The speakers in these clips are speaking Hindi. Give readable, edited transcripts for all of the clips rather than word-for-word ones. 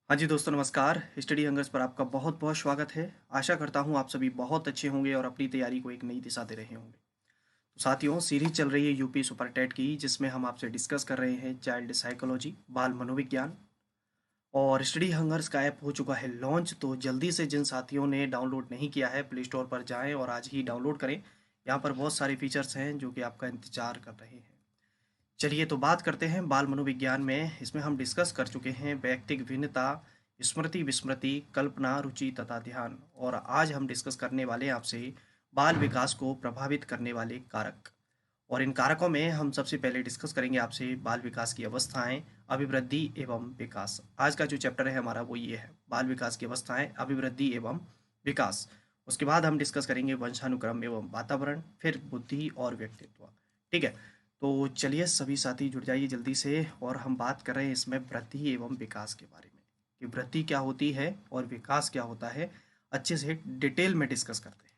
हाँ जी दोस्तों, नमस्कार। स्टडी हंगर्स पर आपका बहुत बहुत स्वागत है। आशा करता हूँ आप सभी बहुत अच्छे होंगे और अपनी तैयारी को एक नई दिशा दे रहे होंगे। तो साथियों, सीरीज चल रही है यूपी सुपर टेट की, जिसमें हम आपसे डिस्कस कर रहे हैं चाइल्ड साइकोलॉजी, बाल मनोविज्ञान। और स्टडी हंगर्स का ऐप हो चुका है लॉन्च, तो जल्दी से जिन साथियों ने डाउनलोड नहीं किया है प्ले स्टोर पर जाएं और आज ही डाउनलोड करें। यहाँ पर बहुत सारे फीचर्स हैं जो कि आपका इंतजार कर रहे हैं। चलिए तो बात करते हैं बाल मनोविज्ञान में। इसमें हम डिस्कस कर चुके हैं व्यक्तिगत भिन्नता, स्मृति विस्मृति, कल्पना, रुचि तथा ध्यान। और आज हम डिस्कस करने वाले हैं आपसे बाल विकास को प्रभावित करने वाले कारक। और इन कारकों में हम सबसे पहले डिस्कस करेंगे आपसे बाल विकास की अवस्थाएं, अभिवृद्धि एवं विकास। आज का जो चैप्टर है हमारा वो ये है, बाल विकास की अवस्थाएं, अभिवृद्धि एवं विकास। उसके बाद हम डिस्कस करेंगे वंशानुक्रम एवं वातावरण, फिर बुद्धि और व्यक्तित्व। ठीक है, तो चलिए सभी साथी जुड़ जाइए जल्दी से। और हम बात कर रहे हैं इसमें वृद्धि एवं विकास के बारे में कि वृद्धि क्या होती है और विकास क्या होता है। अच्छे से डिटेल में डिस्कस करते हैं।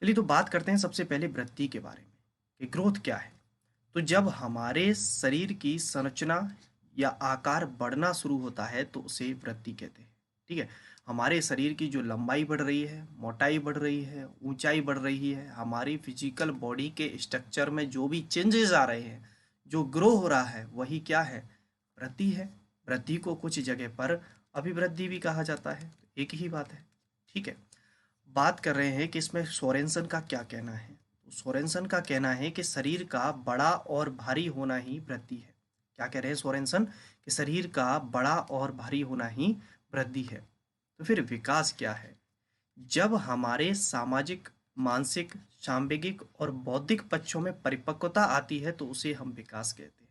चलिए तो बात करते हैं सबसे पहले वृद्धि के बारे में कि ग्रोथ क्या है। तो जब हमारे शरीर की संरचना या आकार बढ़ना शुरू होता है तो उसे वृद्धि कहते हैं। ठीक है, हमारे शरीर की जो लंबाई बढ़ रही है, मोटाई बढ़ रही है, ऊंचाई बढ़ रही है, हमारी फिजिकल बॉडी के स्ट्रक्चर में जो भी चेंजेस आ रहे हैं, जो ग्रो हो रहा है, वही क्या है, वृद्धि है। वृद्धि को कुछ जगह पर अभिवृद्धि भी कहा जाता है, एक ही बात है। ठीक है, बात कर रहे हैं कि इसमें सोरेनसन का क्या कहना है। तो सोरेनसन का कहना है कि शरीर का बड़ा और भारी होना ही वृद्धि है। क्या कह रहे हैं सोरेनसन, कि शरीर का बड़ा और भारी होना ही वृद्धि है। तो फिर विकास क्या है? जब हमारे सामाजिक, मानसिक, सांवेगिक और बौद्धिक पक्षों में परिपक्वता आती है तो उसे हम विकास कहते हैं।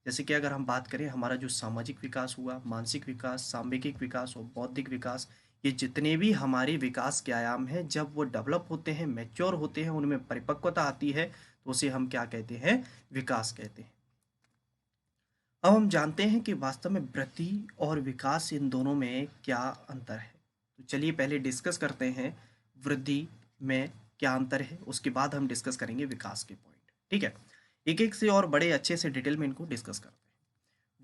जैसे कि अगर हम बात करें, हमारा जो सामाजिक विकास हुआ, मानसिक विकास, सांवेगिक विकास और बौद्धिक विकास, ये जितने भी हमारे विकास के आयाम हैं, जब वो डेवलप होते हैं, मैच्योर होते हैं, उनमें परिपक्वता आती है तो उसे हम क्या कहते हैं, विकास कहते हैं। अब हम जानते हैं कि वास्तव में वृद्धि और विकास, इन दोनों में क्या अंतर है। तो चलिए पहले डिस्कस करते हैं वृद्धि में क्या अंतर है, उसके बाद हम डिस्कस करेंगे विकास के पॉइंट। ठीक है, एक एक से और बड़े अच्छे से डिटेल में इनको डिस्कस करते हैं।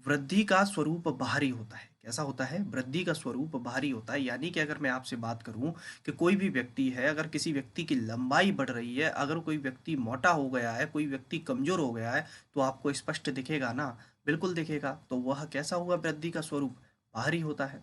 वृद्धि का स्वरूप बाहरी होता है। कैसा होता है? वृद्धि का स्वरूप बाहरी होता है। यानी कि अगर मैं आपसे बात करूं कि कोई भी व्यक्ति है, अगर किसी व्यक्ति की लंबाई बढ़ रही है, अगर कोई व्यक्ति मोटा हो गया है, कोई व्यक्ति कमजोर हो गया है, तो आपको स्पष्ट दिखेगा ना? बिल्कुल दिखेगा। तो वह कैसा हुआ? वृद्धि का स्वरूप बाहरी होता है।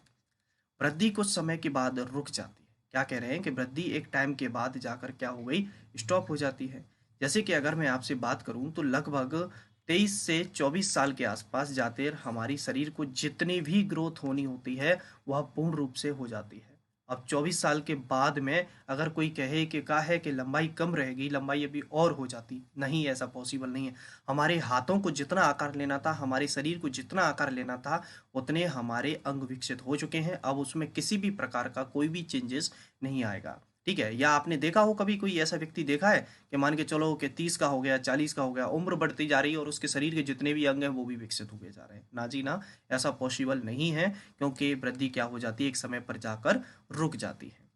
वृद्धि कुछ समय के बाद रुक जाती है। क्या कह रहे हैं कि वृद्धि एक टाइम के बाद जाकर क्या हो गई, स्टॉप हो जाती है। जैसे कि अगर मैं आपसे बात करूं तो लगभग 23 से 24 साल के आसपास जाते हमारी शरीर को जितनी भी ग्रोथ होनी होती है वह पूर्ण रूप से हो जाती है। अब 24 साल के बाद में अगर कोई कहे कि का है कि लंबाई कम रहेगी, लंबाई अभी और हो जाती, नहीं, ऐसा पॉसिबल नहीं है। हमारे हाथों को जितना आकार लेना था, हमारे शरीर को जितना आकार लेना था, उतने हमारे अंग विकसित हो चुके हैं। अब उसमें किसी भी प्रकार का कोई भी चेंजेस नहीं आएगा। ठीक है, या आपने देखा हो कभी कोई ऐसा व्यक्ति देखा है कि मान के चलो कि 30 का हो गया, 40 का हो गया, उम्र बढ़ती जा रही है और उसके शरीर के जितने भी अंग हैं वो भी विकसित हुए जा रहे हैं? ना जी ना, ऐसा पॉसिबल नहीं है। क्योंकि वृद्धि क्या हो जाती है, एक समय पर जाकर रुक जाती है।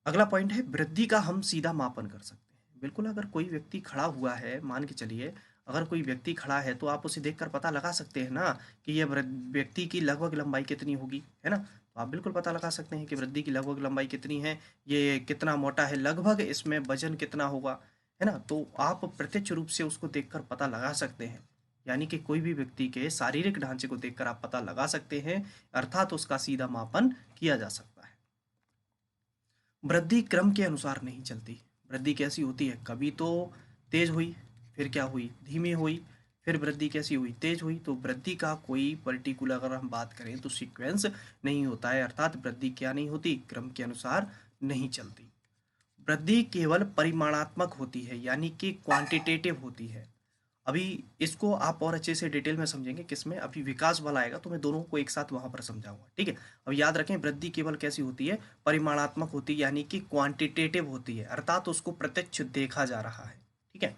अगला पॉइंट है, वृद्धि का हम सीधा मापन कर सकते हैं। बिल्कुल, अगर कोई व्यक्ति खड़ा हुआ है, मान के चलिए अगर कोई व्यक्ति खड़ा है तो आप उसे देखकर पता लगा सकते हैं ना कि यह व्यक्ति की लगभग लंबाई कितनी होगी, है ना? तो आप बिल्कुल पता लगा सकते हैं कि वृद्धि की लगभग लंबाई कितनी है, ये कितना मोटा है, लगभग इसमें वजन कितना होगा, है ना? तो आप प्रत्यक्ष रूप से उसको देखकर पता लगा सकते हैं। यानी कि कोई भी व्यक्ति के शारीरिक ढांचे को देखकर आप पता लगा सकते हैं, अर्थात उसका सीधा मापन किया जा सकता है। वृद्धि क्रम के अनुसार नहीं चलती। वृद्धि कैसी होती है, कभी तो तेज हुई, फिर क्या हुई, धीमी हुई, फिर वृद्धि कैसी हुई, तेज हुई। तो वृद्धि का कोई पर्टिकुलर अगर हम बात करें तो सीक्वेंस नहीं होता है, अर्थात वृद्धि क्या नहीं होती, क्रम के अनुसार नहीं चलती। वृद्धि केवल परिमाणात्मक होती है, यानी कि क्वांटिटेटिव होती है। अभी इसको आप और अच्छे से डिटेल में समझेंगे किसमें, अभी विकास वाला आएगा तो मैं दोनों को एक साथ वहां पर समझाऊंगा। ठीक है, अब याद रखें, वृद्धि केवल कैसी होती है, परिमाणात्मक होती है, यानी कि क्वांटिटेटिव होती है, अर्थात उसको प्रत्यक्ष देखा जा रहा है। ठीक है,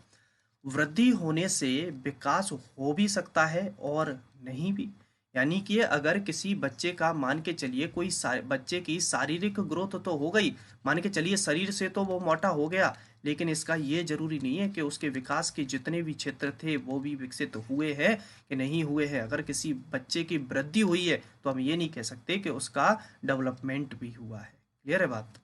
वृद्धि होने से विकास हो भी सकता है और नहीं भी। यानी कि अगर किसी बच्चे का, मान के चलिए कोई बच्चे की शारीरिक ग्रोथ तो हो गई, मान के चलिए शरीर से तो वो मोटा हो गया, लेकिन इसका ये जरूरी नहीं है कि उसके विकास के जितने भी क्षेत्र थे वो भी विकसित हुए हैं कि नहीं हुए हैं। अगर किसी बच्चे की वृद्धि हुई है तो हम ये नहीं कह सकते कि उसका डेवलपमेंट भी हुआ है। क्लियर है बात?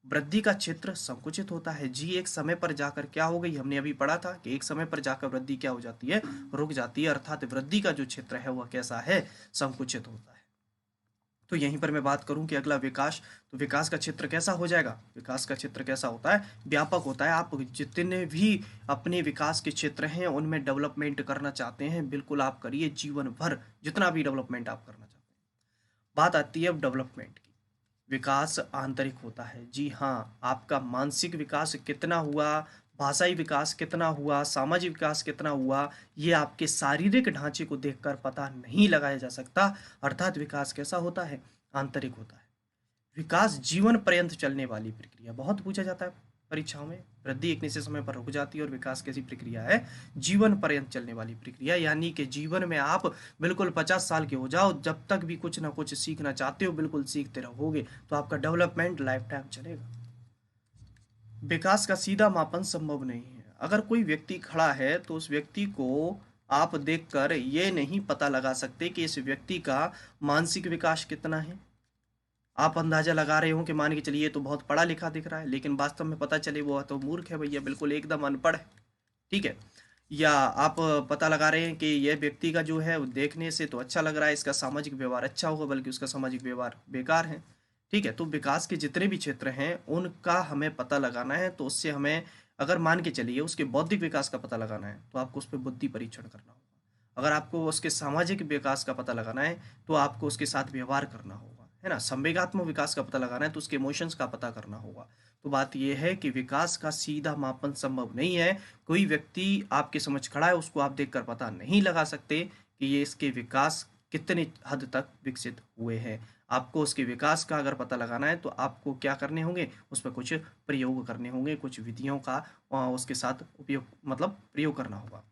वृद्धि का क्षेत्र संकुचित होता है जी। एक समय पर जाकर क्या हो गई, हमने अभी पढ़ा था कि एक समय पर जाकर वृद्धि क्या हो जाती है, रुक जाती है। अर्थात वृद्धि का जो क्षेत्र है वह कैसा है, संकुचित होता है। तो यहीं पर मैं बात करूं कि अगला विकास, तो विकास का क्षेत्र कैसा हो जाएगा, विकास का क्षेत्र कैसा होता है, व्यापक होता है। आप जितने भी अपने विकास के क्षेत्र हैं उनमें डेवलपमेंट करना चाहते हैं, बिल्कुल आप करिए जीवन भर, जितना भी डेवलपमेंट आप करना चाहते हैं। बात आती है अब डेवलपमेंट की। विकास आंतरिक होता है जी हाँ। आपका मानसिक विकास कितना हुआ, भाषाई विकास कितना हुआ, सामाजिक विकास कितना हुआ, ये आपके शारीरिक ढांचे को देखकर पता नहीं लगाया जा सकता। अर्थात विकास कैसा होता है, आंतरिक होता है। विकास जीवन पर्यंत चलने वाली प्रक्रिया, बहुत पूछा जाता है परीक्षाओं में। वृद्धि एक निश्चित समय पर रुक जाती है और विकास कैसी प्रक्रिया है, जीवन पर्यंत चलने वाली प्रक्रिया। यानी कि जीवन में आप बिल्कुल 50 साल के हो जाओ, जब तक भी कुछ ना कुछ सीखना चाहते हो बिल्कुल सीखते रहोगे, तो आपका डेवलपमेंट लाइफ टाइम चलेगा। विकास का सीधा मापन संभव नहीं है। अगर कोई व्यक्ति खड़ा है तो उस व्यक्ति को आप देखकर ये नहीं पता लगा सकते कि इस व्यक्ति का मानसिक विकास कितना है। आप अंदाजा लगा रहे हो कि मान के चलिए तो बहुत पढ़ा लिखा दिख रहा है, लेकिन वास्तव में पता चले वो तो मूर्ख है भैया, बिल्कुल एकदम अनपढ़ है। ठीक है। या आप पता लगा रहे हैं कि यह व्यक्ति का जो है देखने से तो अच्छा लग रहा है, इसका सामाजिक व्यवहार अच्छा होगा, बल्कि उसका सामाजिक व्यवहार बेकार है। ठीक है। तो विकास के जितने भी क्षेत्र हैं उनका हमें पता लगाना है। तो उससे हमें, अगर मान के चलिए उसके बौद्धिक विकास का पता लगाना है तो आपको उस पर बुद्धि परीक्षण करना होगा। अगर आपको उसके सामाजिक विकास का पता लगाना है तो आपको उसके साथ व्यवहार करना होगा, है ना। संवेगात्मक विकास का पता लगाना है तो उसके इमोशंस का पता करना होगा। तो बात यह है कि विकास का सीधा मापन संभव नहीं है। कोई व्यक्ति आपके समझ खड़ा है, उसको आप देखकर पता नहीं लगा सकते कि ये इसके विकास कितने हद तक विकसित हुए हैं। आपको उसके विकास का अगर पता लगाना है तो आपको क्या करने होंगे, उस पर कुछ प्रयोग करने होंगे, कुछ विधियों का उसके साथ उपयोग मतलब प्रयोग करना होगा।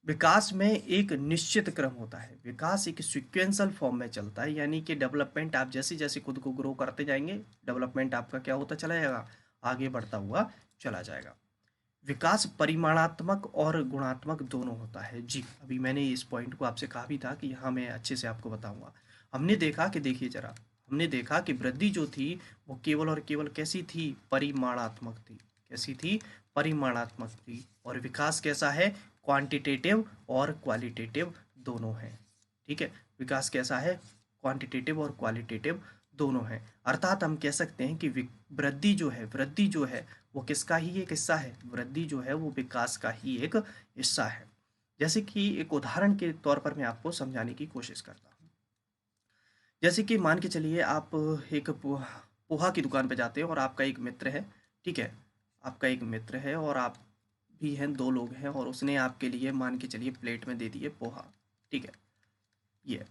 विकास में एक निश्चित क्रम होता है। विकास एक सिक्वेंशियल फॉर्म में चलता है, यानी कि डेवलपमेंट आप जैसे जैसे खुद को ग्रो करते जाएंगे, डेवलपमेंट आपका क्या होता चला जाएगा, आगे बढ़ता हुआ चला जाएगा। विकास परिमाणात्मक और गुणात्मक दोनों होता है जी। अभी मैंने इस पॉइंट को आपसे कहा भी था कि यहाँ मैं अच्छे से आपको बताऊंगा। हमने देखा कि देखिए जरा, हमने देखा कि वृद्धि जो थी वो केवल और केवल कैसी थी, परिमाणात्मक थी। कैसी थी, परिमाणात्मक थी। और विकास कैसा है, क्वांटिटेटिव और क्वालिटेटिव दोनों है। ठीक है। विकास कैसा है, क्वांटिटेटिव और क्वालिटेटिव दोनों है। अर्थात हम कह सकते हैं कि वृद्धि जो है वो किसका ही एक हिस्सा है, वृद्धि जो है वो विकास का ही एक हिस्सा है। जैसे कि एक उदाहरण के तौर पर मैं आपको समझाने की कोशिश करता हूँ। जैसे कि मान के चलिए आप एक पोहा की दुकान पे जाते हैं और आपका एक मित्र है। ठीक है। आपका एक मित्र है और आप भी हैं, दो लोग हैं, और उसने आपके लिए मान के चलिए प्लेट में दे दिए पोहा। ठीक है। ये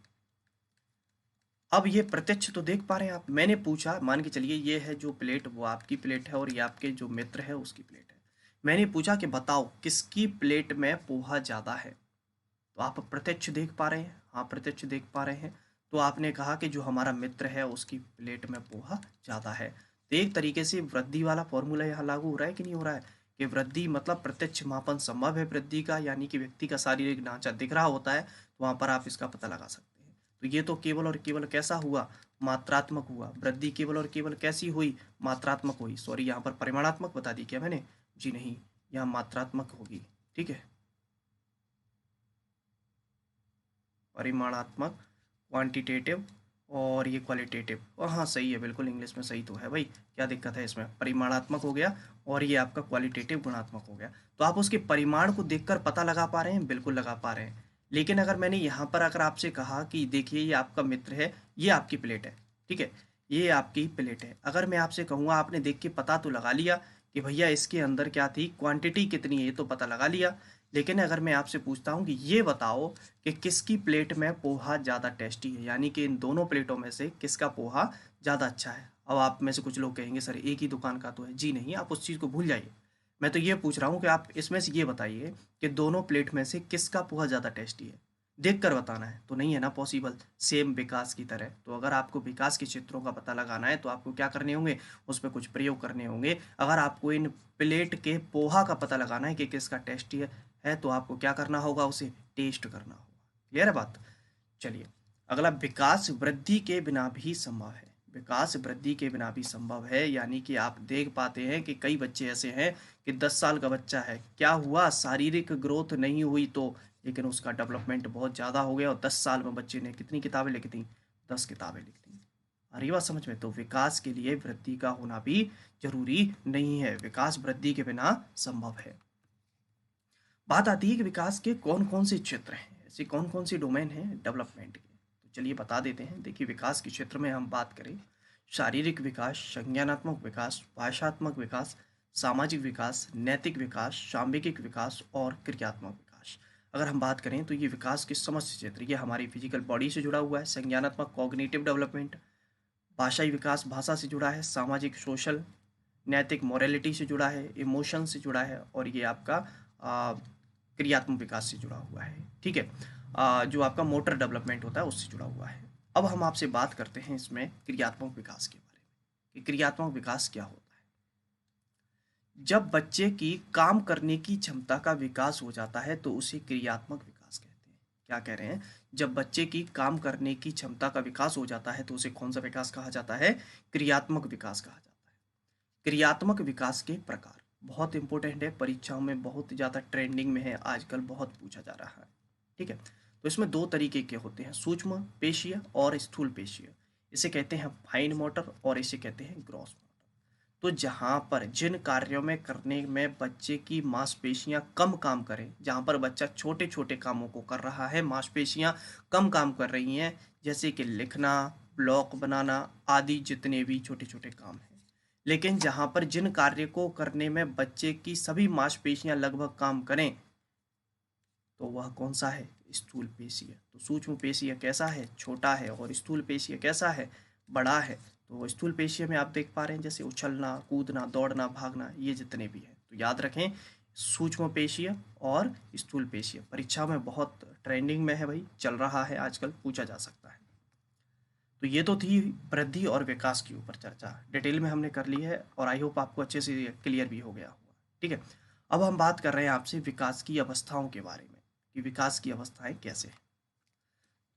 अब ये प्रत्यक्ष तो देख पा रहे हैं आप। मैंने पूछा, मान के चलिए ये है जो प्लेट वो आपकी प्लेट है और ये आपके जो मित्र है उसकी प्लेट है। मैंने पूछा कि बताओ किसकी प्लेट में पोहा ज़्यादा है। तो आप प्रत्यक्ष देख पा रहे हैं, हाँ प्रत्यक्ष देख पा रहे हैं। तो आपने कहा कि जो हमारा मित्र है उसकी प्लेट में पोहा ज़्यादा है। तो एक तरीके से वृद्धि वाला फॉर्मूला यहाँ लागू हो रहा है कि नहीं हो रहा है, कि वृद्धि मतलब प्रत्यक्ष मापन संभव है वृद्धि का, यानी कि व्यक्ति का शारीरिक ढांचा दिख रहा होता है तो वहाँ पर आप इसका पता लगा सकते हैं। तो ये तो केवल और केवल कैसा हुआ, मात्रात्मक हुआ। वृद्धि केवल और केवल कैसी हुई, मात्रात्मक हुई। सॉरी, यहाँ पर परिमाणात्मक बता दी क्या मैंने, जी नहीं, यहाँ मात्रात्मक होगी। ठीक है। परिमाणात्मक, क्वांटिटेटिव और ये क्वालिटेटिव। और हाँ सही है, बिल्कुल इंग्लिश में सही तो है भाई, क्या दिक्कत है इसमें। परिमाणात्मक हो गया और ये आपका क्वालिटेटिव गुणात्मक हो गया। तो आप उसके परिमाण को देखकर पता लगा पा रहे हैं, बिल्कुल लगा पा रहे हैं। लेकिन अगर मैंने यहाँ पर अगर आपसे कहा कि देखिए ये आपका मित्र है, ये आपकी प्लेट है। ठीक है। ये आपकी प्लेट है। अगर मैं आपसे कहूँगा, आपने देख के पता तो लगा लिया कि भैया इसके अंदर क्या थी, क्वांटिटी कितनी है, ये तो पता लगा लिया। लेकिन अगर मैं आपसे पूछता हूँ कि ये बताओ कि किसकी प्लेट में पोहा ज़्यादा टेस्टी है, यानी कि इन दोनों प्लेटों में से किसका पोहा ज़्यादा अच्छा है। अब आप में से कुछ लोग कहेंगे सर एक ही दुकान का तो है। जी नहीं, आप उस चीज़ को भूल जाइए। मैं तो ये पूछ रहा हूँ कि आप इसमें से ये बताइए कि दोनों प्लेट में से किसका पोहा ज़्यादा टेस्टी है। देख कर बताना है तो नहीं है ना पॉसिबल, सेम विकास की तरह। तो अगर आपको विकास के क्षेत्रों का पता लगाना है तो आपको क्या करने होंगे, उस पर कुछ प्रयोग करने होंगे। अगर आपको इन प्लेट के पोहा का पता लगाना है कि किसका टेस्ट है तो आपको क्या करना होगा, उसे टेस्ट करना होगा। क्लियर है बात। चलिए अगला, विकास वृद्धि के बिना भी संभव है। विकास वृद्धि के बिना भी संभव है यानी कि आप देख पाते हैं कि कई बच्चे ऐसे हैं कि 10 साल का बच्चा है, क्या हुआ, शारीरिक ग्रोथ नहीं हुई तो, लेकिन उसका डेवलपमेंट बहुत ज़्यादा हो गया और 10 साल में बच्चे ने कितनी किताबें लिख दी, 10 किताबें लिख दी। आ रही बात समझ में। तो विकास के लिए वृद्धि का होना भी जरूरी नहीं है, विकास वृद्धि के बिना संभव है। बात आती है कि विकास के कौन कौन से क्षेत्र हैं, ऐसे कौन कौन सी डोमेन हैं डेवलपमेंट के। तो चलिए बता देते हैं। देखिए विकास के क्षेत्र में हम बात करें, शारीरिक विकास, संज्ञानात्मक विकास, भाषात्मक विकास, सामाजिक विकास, नैतिक विकास, सांवेगिक विकास और क्रियात्मक विकास। अगर हम बात करें तो ये विकास के समस्त क्षेत्र, ये हमारी फिजिकल बॉडी से जुड़ा हुआ है। संज्ञानात्मक कॉग्निटिव डेवलपमेंट, भाषाई विकास भाषा से जुड़ा है, सामाजिक सोशल, नैतिक मोरालिटी से जुड़ा है, इमोशन से जुड़ा है, और ये आपका क्रियात्मक विकास से जुड़ा हुआ है। ठीक है, जो आपका मोटर डेवलपमेंट होता है उससे जुड़ा हुआ है। अब हम आपसे बात करते हैं इसमें क्रियात्मक विकास के बारे में कि क्रियात्मक विकास क्या होता है। जब बच्चे की काम करने की क्षमता का विकास हो जाता है तो उसे क्रियात्मक विकास कहते हैं। क्या कह रहे हैं, जब बच्चे की काम करने की क्षमता का विकास हो जाता है तो उसे कौन सा विकास कहा जाता है, क्रियात्मक विकास कहा जाता है। क्रियात्मक विकास के प्रकार बहुत इंपॉर्टेंट है, परीक्षाओं में बहुत ज़्यादा ट्रेंडिंग में है आजकल, बहुत पूछा जा रहा है। ठीक है, तो इसमें दो तरीके के होते हैं, सूक्ष्म पेशीय और स्थूल पेशीय। इसे कहते हैं फाइन मोटर और इसे कहते हैं ग्रॉस मोटर। तो जहाँ पर जिन कार्यों में करने में बच्चे की मांसपेशियां कम काम करें, जहाँ पर बच्चा छोटे छोटे कामों को कर रहा है, मांसपेशियां कम काम कर रही हैं, जैसे कि लिखना, ब्लॉक बनाना आदि, जितने भी छोटे छोटे काम हैं। लेकिन जहाँ पर जिन कार्य को करने में बच्चे की सभी मांसपेशियां लगभग काम करें तो वह कौन सा है, स्थूल पेशीय। तो सूक्ष्म पेशीय कैसा है, छोटा है, और स्थूल पेशीय कैसा है, बड़ा है। तो स्थूल पेशीय में आप देख पा रहे हैं जैसे उछलना, कूदना, दौड़ना, भागना, ये जितने भी हैं। तो याद रखें, सूक्ष्म पेशीय और स्थूल पेशीय परीक्षा में बहुत ट्रेंडिंग में है भाई, चल रहा है आजकल, पूछा जा सकता है। तो ये तो थी वृद्धि और विकास के ऊपर चर्चा, डिटेल में हमने कर ली है और आई होप आपको अच्छे से क्लियर भी हो गया होगा। ठीक है, अब हम बात कर रहे हैं आपसे विकास की अवस्थाओं के बारे में कि विकास की अवस्थाएं कैसे हैं।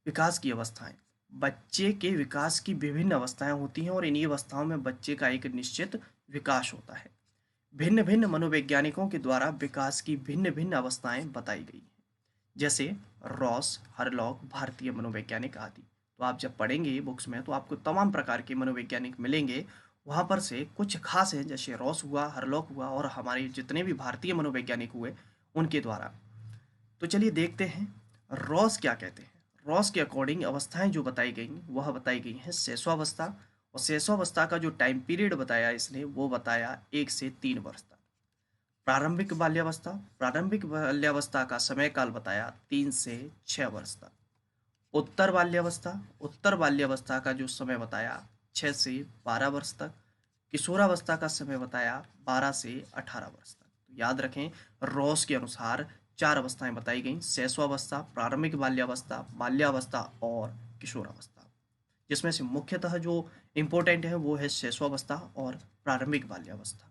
विकास की अवस्थाएं, बच्चे के विकास की विभिन्न अवस्थाएं होती हैं और इन्हीं अवस्थाओं में बच्चे का एक निश्चित विकास होता है। भिन्न भिन्न मनोवैज्ञानिकों के द्वारा विकास की भिन्न भिन्न अवस्थाएं बताई गई हैं, जैसे रॉस, हरलॉक, भारतीय मनोवैज्ञानिक आदि। तो आप जब पढ़ेंगे बुक्स में तो आपको तमाम प्रकार के मनोवैज्ञानिक मिलेंगे, वहाँ पर से कुछ खास हैं जैसे रॉस हुआ, हरलॉक हुआ और हमारे जितने भी भारतीय मनोवैज्ञानिक हुए उनके द्वारा। तो चलिए देखते हैं रॉस क्या कहते हैं। रॉस के अकॉर्डिंग अवस्थाएं जो बताई गई वह बताई गई हैं शैशवावस्था, और शैशवावस्था का जो टाइम पीरियड बताया इसने वो बताया 1 से 3 वर्ष तक। प्रारंभिक बाल्यावस्था, प्रारंभिक बाल्यावस्था का समय काल बताया 3 से 6 वर्ष तक। उत्तर बाल्यावस्था, उत्तर बाल्यावस्था का जो समय बताया 6 से 12 वर्ष तक। किशोरावस्था का समय बताया 12 से 18 वर्ष तक। तो याद रखें, रॉस के अनुसार 4 अवस्थाएं बताई गई, शैशवावस्था, प्रारंभिक बाल्यावस्था, बाल्यावस्था और किशोरावस्था, जिसमें से मुख्यतः जो इम्पोर्टेंट है वो है शैशवावस्था और प्रारंभिक बाल्यावस्था।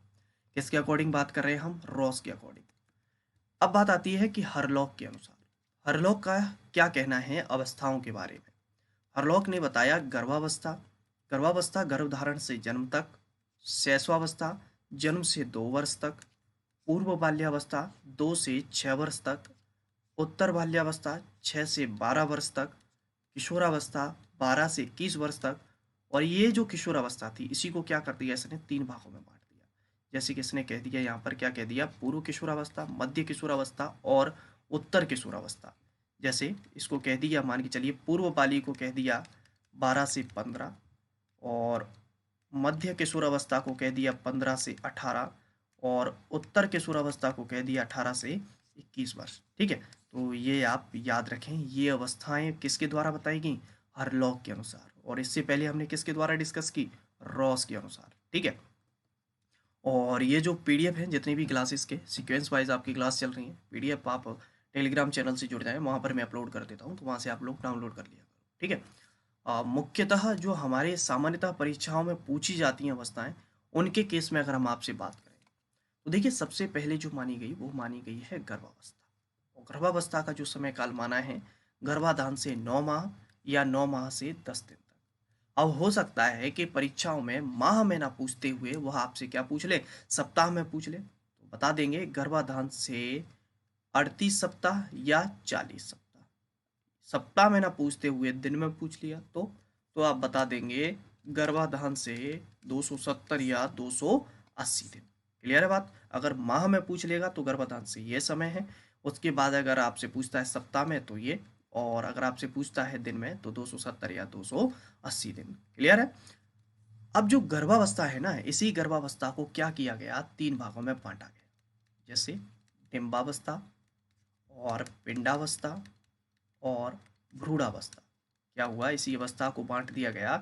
किसके अकॉर्डिंग बात कर रहे हैं हम, रॉस के अकॉर्डिंग। अब बात आती है कि हरलॉक के अनुसार, हरलॉक का क्या कहना है अवस्थाओं के बारे में। हरलॉक ने बताया गर्भावस्था, गर्भावस्था गर्भधारण से जन्म तक। शैशवावस्था जन्म से 2 वर्ष तक। पूर्व बाल्यावस्था 2 से 6 वर्ष तक। उत्तर बाल्यावस्था 6 से 12 वर्ष तक। किशोरावस्था 12 से 21 वर्ष तक। और ये जो किशोरावस्था थी इसी को क्या कर दिया इसने, 3 भागों में बांट दिया। जैसे कि इसने कह दिया यहाँ पर, क्या कह दिया, पूर्व किशोरावस्था, मध्य किशोरावस्था और उत्तर किशोरावस्था। जैसे इसको कह दिया, मान के चलिए पूर्व बाली को कह दिया 12 से 15, और मध्य किशोरावस्था को कह दिया 15 से 18, और उत्तर किशोरावस्था को कह दिया 18 से 21 वर्ष। ठीक है, तो ये आप याद रखें, ये अवस्थाएं किसके द्वारा बताई गई, हरलॉक के अनुसार। और इससे पहले हमने किसके द्वारा डिस्कस की, रॉस के अनुसार। ठीक है, और ये जो पीडीएफ है, जितनी भी क्लासेस के सीक्वेंस वाइज आपकी क्लास चल रही है, पीडीएफ आप टेलीग्राम चैनल से जुड़ जाएँ, वहाँ पर मैं अपलोड कर देता हूँ, तो वहाँ से आप लोग डाउनलोड कर लिया करो, ठीक है? मुख्यतः जो हमारे सामान्यतः परीक्षाओं में पूछी जाती हैं अवस्थाएँ, उनके केस में अगर हम आपसे बात करें, तो देखिए सबसे पहले जो मानी गई, वो मानी गई है गर्भावस्था। और गर्भावस्था का जो समय काल माना है, गर्भाधान से 9 माह या 9 माह से 10 दिन तक। अब हो सकता है कि परीक्षाओं में माह में ना पूछते हुए वह आपसे क्या पूछ ले, सप्ताह में पूछ ले। तो बता देंगे गर्भाधान से 38 सप्ताह या 40 सप्ताह। सप्ताह में ना पूछते हुए दिन में पूछ लिया तो आप बता देंगे गर्भाधान से 270 या 280 दिन। क्लियर है बात? अगर माह में पूछ लेगा तो गर्भाधान से ये समय है। उसके बाद अगर आपसे पूछता है सप्ताह में तो ये, और अगर आपसे पूछता है दिन में तो 270 या 280 दिन। क्लियर है? अब जो गर्भावस्था है ना, इसी गर्भावस्था को क्या किया गया, 3 भागों में बांटा गया। जैसे डिंबावस्था और पिंडावस्था और भ्रूणावस्था। क्या हुआ, इसी अवस्था को बांट दिया गया,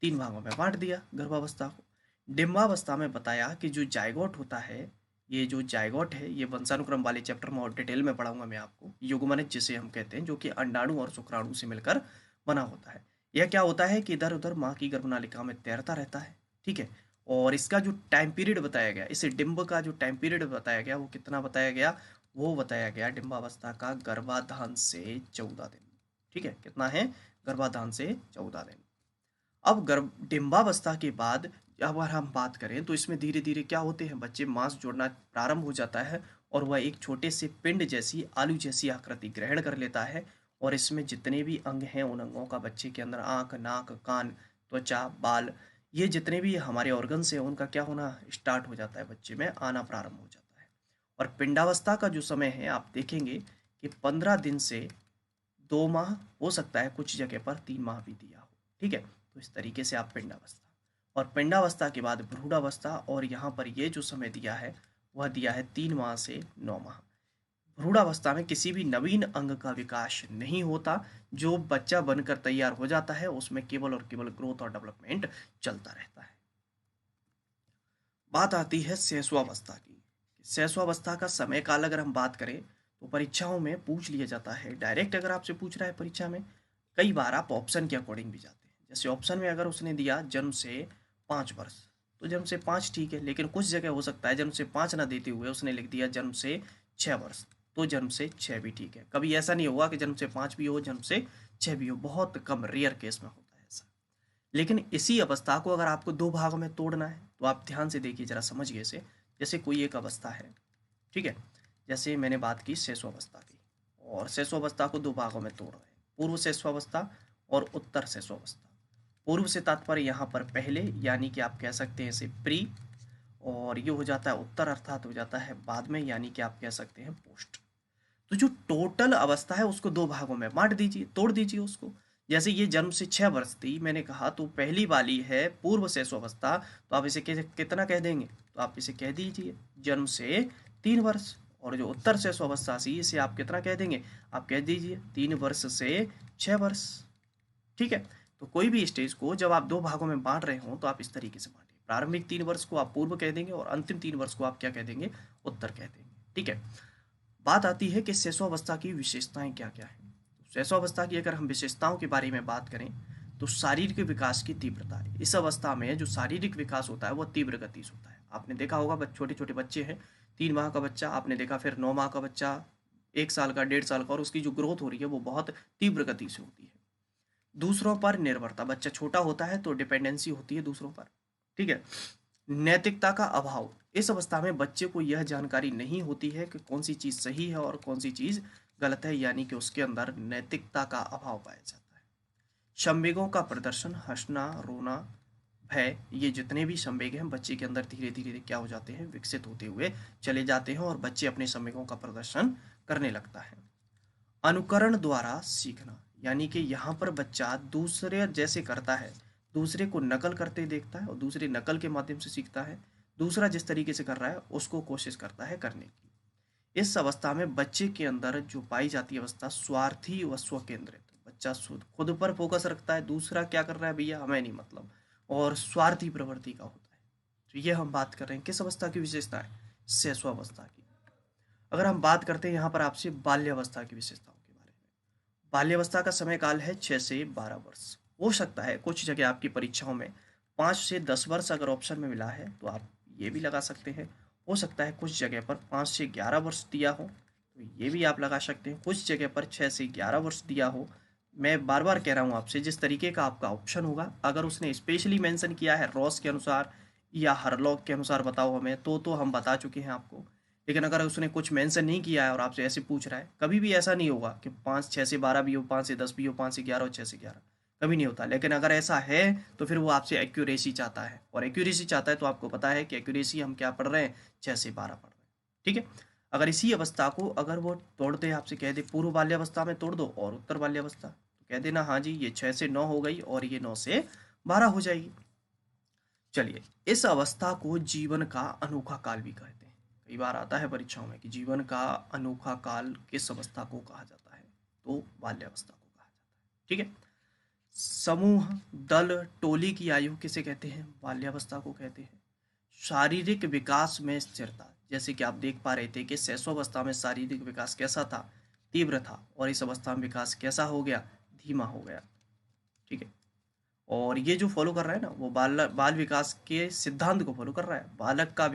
3 भागों में बांट दिया गर्भावस्था को। डिंबावस्था में बताया कि जो जाइगोट होता है, ये जो जाइगोट है, ये वंशानुक्रम वाले चैप्टर में और डिटेल में पढ़ाऊंगा मैं आपको। युग्मनज जिसे हम कहते हैं, जो कि अंडाणु और शुक्राणु से मिलकर बना होता है। यह क्या होता है कि इधर उधर माँ की गर्भनालिका में तैरता रहता है, ठीक है। और इसका जो टाइम पीरियड बताया गया, इसे डिंब का जो टाइम पीरियड बताया गया, वो कितना बताया गया, वो बताया गया डिंबावस्था का गर्भाधान से 14 दिन। ठीक है, कितना है, गर्भाधान से 14 दिन। अब गर्भ डिंबावस्था के बाद अगर हम बात करें तो इसमें धीरे धीरे क्या होते हैं, बच्चे मांस जोड़ना प्रारंभ हो जाता है और वह एक छोटे से पिंड जैसी, आलू जैसी आकृति ग्रहण कर लेता है। और इसमें जितने भी अंग हैं, उन अंगों का बच्चे के अंदर आंख, नाक, कान, त्वचा, बाल, ये जितने भी हमारे ऑर्गन्स हैं, उनका क्या होना स्टार्ट हो जाता है, बच्चे में आना प्रारंभ हो जाता है। और पिंडावस्था का जो समय है, आप देखेंगे कि 15 दिन से 2 माह, हो सकता है कुछ जगह पर 3 माह भी दिया हो, ठीक है। तो इस तरीके से आप पिंडावस्था, और पिंडावस्था के बाद भ्रूणावस्था, और यहाँ पर ये जो समय दिया है, वह दिया है 3 माह से 9 माह। भ्रूणावस्था में किसी भी नवीन अंग का विकास नहीं होता, जो बच्चा बनकर तैयार हो जाता है उसमें केवल और केवल ग्रोथ और डेवलपमेंट चलता रहता है। बात आती है शैशवावस्था की। शैशवावस्था का समय काल अगर हम बात करें तो परीक्षाओं में पूछ लिया जाता है, डायरेक्ट अगर आपसे पूछ रहा है परीक्षा में, कई बार आप ऑप्शन के अकॉर्डिंग भी जाते हैं। जैसे ऑप्शन में अगर उसने दिया जन्म से 5 वर्ष, तो जन्म से 5 ठीक है, लेकिन कुछ जगह हो सकता है जन्म से 5 ना देते हुए उसने लिख दिया जन्म से 6 वर्ष, तो जन्म से 6 भी ठीक है। कभी ऐसा नहीं हुआ कि जन्म से 5 भी हो, जन्म से 6 भी हो, बहुत कम रेयर केस में होता है ऐसा। लेकिन इसी अवस्था को अगर आपको 2 भागों में तोड़ना है तो आप ध्यान से देखिए, जरा समझिए इसे। जैसे कोई एक अवस्था है, ठीक है, जैसे मैंने बात की शैशवावस्था की, और शैशवावस्था को 2 भागों में तोड़ रहे हैं, पूर्व शैशवावस्था और उत्तर शैशवावस्था। पूर्व से तात्पर्य यहाँ पर पहले, यानी कि आप कह सकते हैं इसे प्री, और ये हो जाता है उत्तर, अर्थात हो जाता है बाद में, यानी कि आप कह सकते हैं पोस्ट। तो जो टोटल अवस्था है उसको 2 भागों में बांट दीजिए, तोड़ दीजिए उसको। जैसे ये जन्म से 6 वर्ष थी, मैंने कहा, तो पहली वाली है पूर्व शैशवावस्था, तो आप इसे कितना कह देंगे, तो आप इसे कह दीजिए जन्म से 3 वर्ष। और जो उत्तर शैशवावस्था थी, इसे आप कितना कह देंगे, आप कह दीजिए 3 वर्ष से 6 वर्ष। ठीक है, तो कोई भी स्टेज को जब आप 2 भागों में बांट रहे हो तो आप इस तरीके से बांटिए। प्रारंभिक 3 वर्ष को आप पूर्व कह देंगे और अंतिम 3 वर्ष को आप क्या कह देंगे, उत्तर कह देंगे। ठीक है, बात आती है कि शैशवावस्था की विशेषताएं क्या क्या है। शैशवावस्था की अगर हम विशेषताओं के बारे में बात करें तो शारीरिक विकास की तीव्रता है। इस अवस्था में जो शारीरिक विकास होता है वह तीव्र गति से होता है। आपने देखा होगा छोटे छोटे बच्चे हैं, 3 माह का बच्चा आपने देखा, फिर 9 माह का बच्चा, 1 साल का, 1.5 साल का, और उसकी जो ग्रोथ हो रही है वो बहुत तीव्र गति से होती है। दूसरों पर निर्भरता, बच्चा छोटा होता है तो डिपेंडेंसी होती है दूसरों पर। ठीक है, नैतिकता का अभाव, इस अवस्था में बच्चे को यह जानकारी नहीं होती है कि कौन सी चीज़ सही है और कौन सी चीज़ गलत है, यानी कि उसके अंदर नैतिकता का अभाव पाया जाता है। संवेगों का प्रदर्शन, हंसना, रोना, भय, ये जितने भी संवेग हैं बच्चे के अंदर धीरे धीरे क्या हो जाते हैं, विकसित होते हुए चले जाते हैं और बच्चे अपने संवेगों का प्रदर्शन करने लगता है। अनुकरण द्वारा सीखना, यानी कि यहाँ पर बच्चा दूसरे जैसे करता है, दूसरे को नकल करते देखता है और दूसरे नकल के माध्यम से सीखता है। दूसरा जिस तरीके से कर रहा है उसको कोशिश करता है करने की। इस अवस्था में बच्चे के अंदर जो पाई जाती है अवस्था स्वार्थी व स्व केंद्रित, बच्चा खुद पर फोकस रखता है, दूसरा क्या कर रहा है भैया हमें नहीं मतलब, और स्वार्थी प्रवृत्ति का होता है। तो ये हम बात कर रहे हैं किस अवस्था की विशेषता है, शैशवावस्था की। अगर हम बात करते हैं यहाँ पर आपसे बाल्यावस्था की विशेषताओं के बारे में, बाल्यावस्था का समय काल है 6 से 12 वर्ष। हो सकता है कुछ जगह आपकी परीक्षाओं में 5 से 10 वर्ष अगर ऑप्शन में मिला है तो आप ये भी लगा सकते हैं। हो सकता है कुछ जगह पर 5 से 11 वर्ष दिया हो तो ये भी आप लगा सकते हैं। कुछ जगह पर 6 से 11 वर्ष दिया हो। मैं बार बार कह रहा हूँ आपसे, जिस तरीके का आपका ऑप्शन होगा, अगर उसने स्पेशली मेंशन किया है रॉस के अनुसार या हरलॉक के अनुसार बताओ हमें, तो हम बता चुके हैं आपको। लेकिन अगर उसने कुछ मेंशन नहीं किया है और आपसे ऐसे पूछ रहा है, कभी भी ऐसा नहीं होगा कि 5 6 से 12 भी हो, 5 से 10 भी हो, 5 से 11 हो, 6 से 11, कभी नहीं होता। लेकिन अगर ऐसा है तो फिर वो आपसे एक्यूरेसी चाहता है, और एक्यूरेसी चाहता है तो आपको पता है कि एक्यूरेसी हम क्या पढ़ रहे हैं, 6 से 12 पढ़ रहे हैं। ठीक है। अगर इसी अवस्था को अगर वो तोड़ दे, आपसे कह दे पूर्व बाल्यावस्था में तोड़ दो और उत्तर बाल्यावस्था, तो कह देना हाँ जी ये 6 से 9 हो गई और ये 9 से 12 हो जाएगी। चलिए, इस अवस्था को जीवन का अनोखा काल भी कहते हैं। कई बार आता है परीक्षाओं में कि जीवन का अनोखा काल किस अवस्था को कहा जाता है, तो बाल्यावस्था को कहा जाता है। ठीक है। समूह, दल, टोली की आयु किसे कहते हैं, बाल्यावस्था को कहते हैं। शारीरिक विकास में स्थिरता, जैसे कि आप देख पा रहे थे कि शैशवावस्था में शारीरिक विकास कैसा था, तीव्र था, और इस अवस्था में विकास कैसा हो गया, धीमा हो गया। ठीक है। और ये जो फॉलो कर रहा है ना, वो बाल बाल विकास के सिद्धांत को फॉलो कर रहा है। बालक का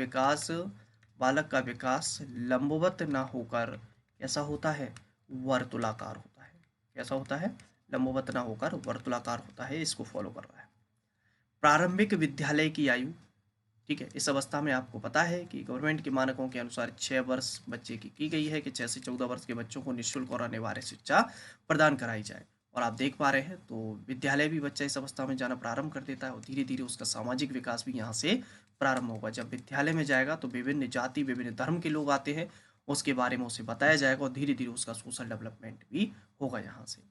विकास लंबवत ना होकर कैसा होता है, वर्तुलाकार होता है। कैसा होता है, लंबवत ना होकर वर्तुलाकार होता है, इसको फॉलो कर रहा है। प्रारंभिक विद्यालय की आयु, ठीक है, इस अवस्था में आपको पता है कि गवर्नमेंट के मानकों के अनुसार 6 वर्ष बच्चे की गई है कि 6 से 14 वर्ष के बच्चों को निःशुल्क और अनिवार्य शिक्षा प्रदान कराई जाए। और आप देख पा रहे हैं तो विद्यालय भी बच्चा इस अवस्था में जाना प्रारंभ कर देता है, और धीरे धीरे उसका सामाजिक विकास भी यहाँ से प्रारंभ होगा। जब विद्यालय में जाएगा तो विभिन्न जाति, विभिन्न धर्म के लोग आते हैं, उसके बारे में उसे बताया जाएगा, और धीरे धीरे उसका सोशल डेवलपमेंट भी होगा यहाँ से।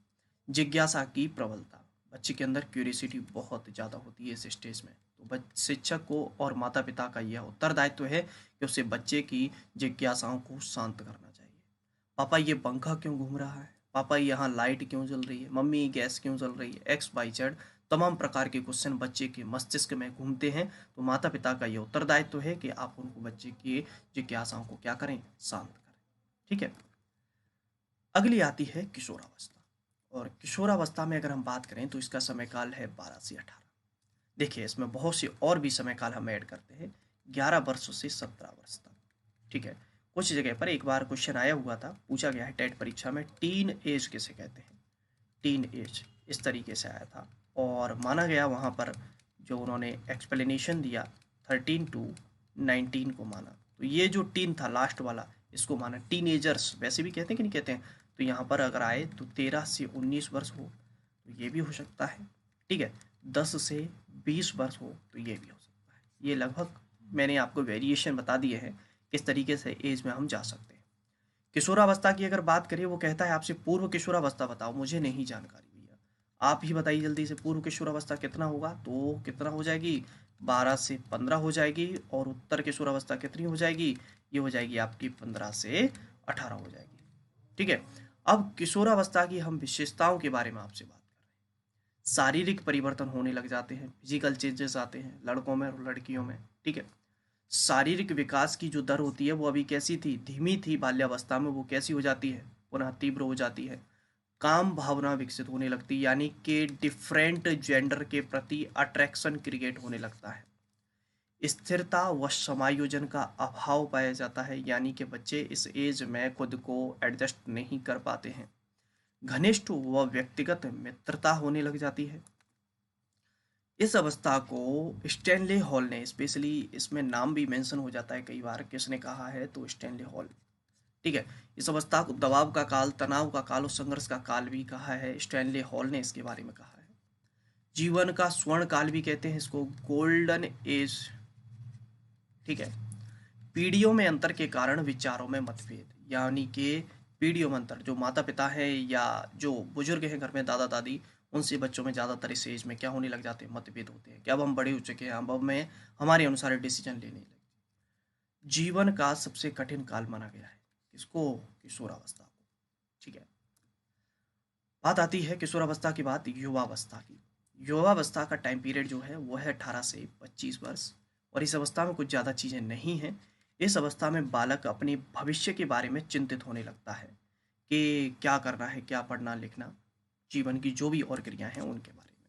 जिज्ञासा की प्रबलता, बच्चे के अंदर क्यूरियोसिटी बहुत ज़्यादा होती है इस स्टेज में, तो शिक्षक को और माता पिता का यह उत्तरदायित्व है कि उसे बच्चे की जिज्ञासाओं को शांत करना चाहिए। पापा ये पंखा क्यों घूम रहा है, पापा यहाँ लाइट क्यों जल रही है, मम्मी गैस क्यों जल रही है, एक्स वाई जेड तमाम प्रकार के क्वेश्चन बच्चे के मस्तिष्क में घूमते हैं, तो माता पिता का ये उत्तरदायित्व है कि आप उनको बच्चे की जिज्ञासाओं को क्या करें, शांत करें। ठीक है। अगली आती है किशोरावस्था, और किशोरावस्था में अगर हम बात करें तो इसका समय काल है 12 से 18। देखिए, इसमें बहुत सी और भी समय काल हम ऐड करते हैं, 11 वर्ष से 17 वर्ष तक। ठीक है। कुछ जगह पर एक बार क्वेश्चन आया हुआ था, पूछा गया है टेट परीक्षा में, टीन एज किसे कहते हैं, टीन एज इस तरीके से आया था, और माना गया वहाँ पर जो उन्होंने एक्सप्लेनेशन दिया 13 टू 19 को माना। तो ये जो टीन था लास्ट वाला, इसको माना टीनेजर्स, वैसे भी कहते हैं कि नहीं कहते हैं, तो यहाँ पर अगर आए तो 13 से 19 वर्ष हो तो ये भी हो सकता है। ठीक है। 10 से 20 वर्ष हो तो ये भी हो सकता है। ये लगभग मैंने आपको वेरिएशन बता दिए हैं किस तरीके से एज में हम जा सकते हैं। किशोरावस्था की अगर बात करें, वो कहता है आपसे पूर्व किशोरावस्था बताओ, मुझे नहीं जानकारी भैया, आप ही बताइए जल्दी से, पूर्व किशोरावस्था कितना होगा, तो कितना हो जाएगी, 12 से 15 हो जाएगी, और उत्तर किशोरावस्था कितनी हो जाएगी, ये हो जाएगी आपकी 15 से 18 हो जाएगी। ठीक है। अब किशोरावस्था की हम विशेषताओं के बारे में आपसे बात कर रहे हैं। शारीरिक परिवर्तन होने लग जाते हैं, फिजिकल चेंजेस आते हैं लड़कों में और लड़कियों में। ठीक है। शारीरिक विकास की जो दर होती है वो अभी कैसी थी, धीमी थी बाल्यावस्था में, वो कैसी हो जाती है, पुनः तीव्र हो जाती है। काम भावना विकसित होने लगती है, यानी कि डिफरेंट जेंडर के प्रति अट्रैक्शन क्रिएट होने लगता है। स्थिरता व समायोजन का अभाव पाया जाता है, यानी कि बच्चे इस एज में खुद को एडजस्ट नहीं कर पाते हैं। घनिष्ठ व व्यक्तिगत मित्रता होने लग जाती है। इस अवस्था को स्टैनले हॉल ने, स्पेशली इसमें नाम भी मेंशन हो जाता है कई बार, किसने कहा है, तो स्टैनले हॉल। ठीक है। इस अवस्था को दबाव का काल, तनाव का काल और संघर्ष का काल भी कहा है, स्टैनले हॉल ने इसके बारे में कहा है। जीवन का स्वर्ण काल भी कहते हैं इसको, गोल्डन एज। ठीक है। पीढ़ियों में अंतर के कारण विचारों में मतभेद, यानी कि पीढ़ियों में अंतर, जो माता पिता है या जो बुजुर्ग हैं घर में, दादा दादी, उनसे बच्चों में ज़्यादातर इस एज में क्या होने लग जाते हैं, मतभेद होते हैं कि अब हम बड़े हो चुके हैं, अब हमें हमारे अनुसार डिसीजन लेने लगे। जीवन का सबसे कठिन काल माना गया है किसको, किशोरावस्था को। ठीक है। बात आती है किशोरावस्था के बाद युवावस्था की। युवावस्था का टाइम पीरियड जो है वो है 18 से 25 वर्ष, और इस अवस्था में कुछ ज़्यादा चीज़ें नहीं हैं। इस अवस्था में बालक अपने भविष्य के बारे में चिंतित होने लगता है कि क्या करना है, क्या पढ़ना लिखना, जीवन की जो भी और क्रियाएं हैं उनके बारे में।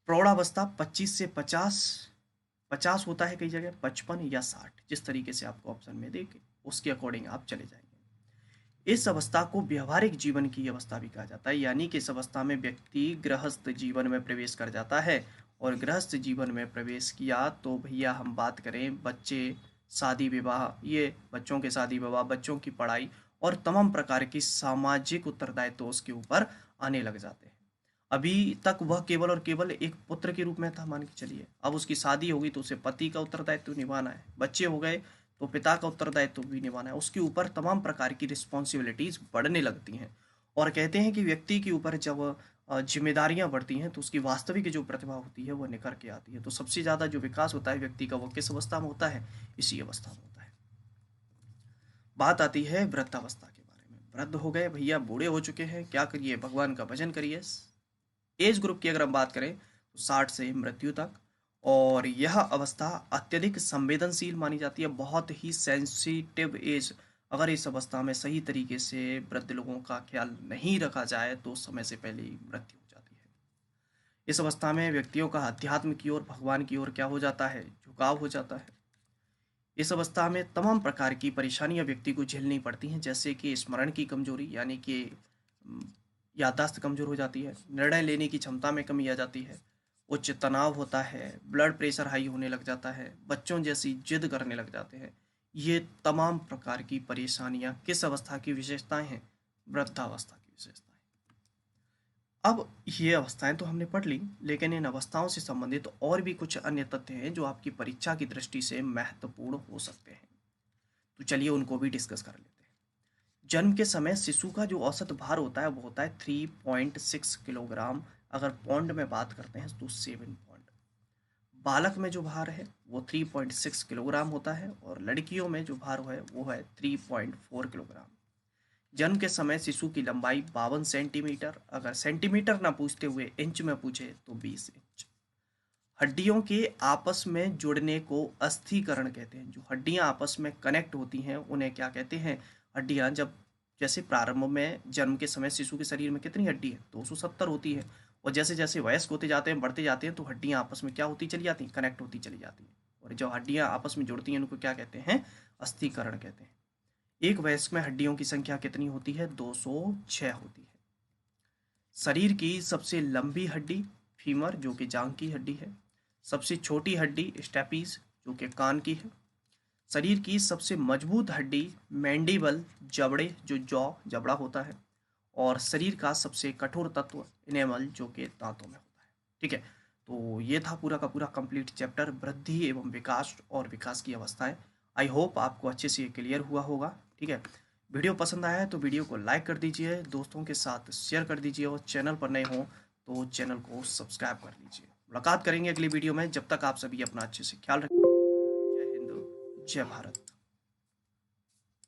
प्रौढ़ावस्था 25 से 50, 50 होता है कई जगह, 55 या 60, जिस तरीके से आपको ऑप्शन में देखे उसके अकॉर्डिंग आप चले जाएंगे। इस अवस्था को व्यवहारिक जीवन की अवस्था भी कहा जाता है, यानी कि इस अवस्था में व्यक्ति गृहस्थ जीवन में प्रवेश कर जाता है। और गृहस्थ जीवन में प्रवेश किया तो भैया हम बात करें बच्चे, शादी विवाह, ये बच्चों के शादी विवाह, बच्चों की पढ़ाई और तमाम प्रकार की सामाजिक उत्तरदायित्व उसके ऊपर आने लग जाते हैं। अभी तक वह केवल और केवल एक पुत्र के रूप में था, मान के चलिए। अब उसकी शादी होगी तो उसे पति का उत्तरदायित्व निभाना है, बच्चे हो गए तो पिता का उत्तरदायित्व भी निभाना है, उसके ऊपर तमाम प्रकार की रिस्पॉन्सिबिलिटीज बढ़ने लगती हैं। और कहते हैं कि व्यक्ति के ऊपर जब जिम्मेदारियां बढ़ती हैं तो उसकी वास्तविक जो प्रतिभा होती है वह निखर के आती है। तो सबसे ज़्यादा जो विकास होता है व्यक्ति का, वो किस अवस्था में होता है? इसी अवस्था में होता है। बात आती है वृद्धावस्था के बारे में। वृद्ध हो गए भैया, बूढ़े हो चुके हैं, क्या करिए? भगवान का भजन करिए। एज ग्रुप की अगर हम बात करें तो 60 से मृत्यु तक। और यह अवस्था अत्यधिक संवेदनशील मानी जाती है, बहुत ही सेंसिटिव एज। अगर इस अवस्था में सही तरीके से वृद्ध लोगों का ख्याल नहीं रखा जाए तो समय से पहले ही मृत्यु हो जाती है। इस अवस्था में व्यक्तियों का अध्यात्म की ओर, भगवान की ओर क्या हो जाता है? झुकाव हो जाता है। इस अवस्था में तमाम प्रकार की परेशानियां व्यक्ति को झेलनी पड़ती हैं, जैसे कि स्मरण की कमजोरी, यानी कि याददाश्त कमजोर हो जाती है, निर्णय लेने की क्षमता में कमी आ जाती है, उच्च तनाव होता है, ब्लड प्रेशर हाई होने लग जाता है, बच्चों जैसी जिद करने लग जाते हैं। ये तमाम प्रकार की परेशानियां किस अवस्था की विशेषताएं हैं? वृद्धावस्था की विशेषताएं। अब ये अवस्थाएं तो हमने पढ़ ली, लेकिन इन अवस्थाओं से संबंधित और भी कुछ अन्य तथ्य हैं जो आपकी परीक्षा की दृष्टि से महत्वपूर्ण हो सकते हैं। तो चलिए उनको भी डिस्कस कर लेते हैं। जन्म के समय शिशु का जो औसत भार होता है वो होता है 3.6 किलोग्राम। अगर पौंड में बात करते हैं तो 7 पौंड। बालक में जो भार है वो 3.6 किलोग्राम होता है, और लड़कियों में जो भार है वो है 3.4 किलोग्राम। जन्म के समय शिशु की लंबाई 52 सेंटीमीटर, अगर सेंटीमीटर ना पूछते हुए इंच में पूछे तो 20 इंच। हड्डियों के आपस में जुड़ने को अस्थिकरण कहते हैं। जो हड्डियां आपस में कनेक्ट होती हैं उन्हें क्या कहते हैं? हड्डियां। जब जैसे प्रारंभ में जन्म के समय शिशु के शरीर में कितनी हड्डी है? 270 होती है। और जैसे जैसे वयस्क होते जाते हैं, बढ़ते जाते हैं, तो हड्डियां आपस में क्या होती चली जाती हैं? कनेक्ट होती चली जाती हैं। और जो हड्डियां आपस में जुड़ती हैं उनको क्या कहते हैं? अस्थिकरण कहते हैं। एक वयस्क में हड्डियों की संख्या कितनी होती है? 206 होती है। शरीर की सबसे लंबी हड्डी फीमर, जो कि जांघ की हड्डी है। सबसे छोटी हड्डी स्टेपीज, जो कि कान की है। शरीर की सबसे मजबूत हड्डी मैंडिबल, जबड़े, जो जॉ जबड़ा होता है। और शरीर का सबसे कठोर तत्व इनेमल, जो कि दांतों में होता है। ठीक है, तो ये था पूरा का पूरा कंप्लीट चैप्टर, वृद्धि एवं विकास और विकास की अवस्थाएं। आई होप आपको अच्छे से क्लियर हुआ होगा। ठीक है, वीडियो पसंद आया है तो वीडियो को लाइक कर दीजिए, दोस्तों के साथ शेयर कर दीजिए, और चैनल पर नए हों तो चैनल को सब्सक्राइब कर लीजिए। मुलाकात करेंगे अगली वीडियो में, जब तक आप सभी अपना अच्छे से ख्याल रखें। जय हिंद, जय भारत।